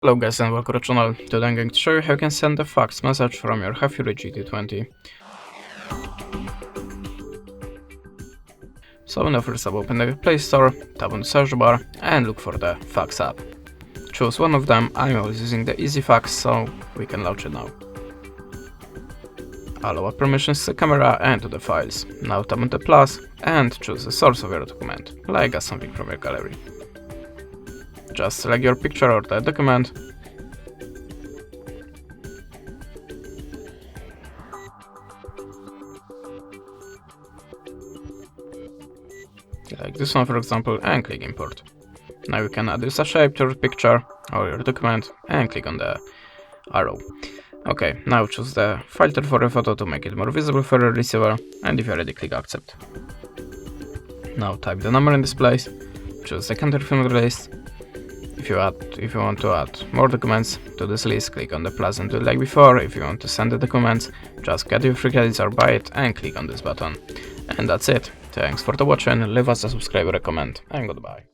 Hello guys and welcome to the channel. Today I'm going to show you how you can send a fax message from your HAFURY GT20. So now first up, open the Play Store, tap on the search bar and look for the fax app. Choose one of them. I'm always using the Easy Fax, so we can launch it now. Allow permissions to the camera and to the files. Now tap on the plus and choose the source of your document, like something from your gallery. Just select your picture or the document. Like this one for example, and click import. Now you can add a shape to your picture or your document and click on the arrow. Okay, now choose the filter for your photo to make it more visible for your receiver, and if you're ready, click accept. Now type the number in this place, choose the country from the list. If you want to add more documents to this list, click on the plus and do it like before. If you want to send the documents, just get your free credits or buy it and click on this button. And that's it. Thanks for watching, leave us a subscribe or a comment, and goodbye.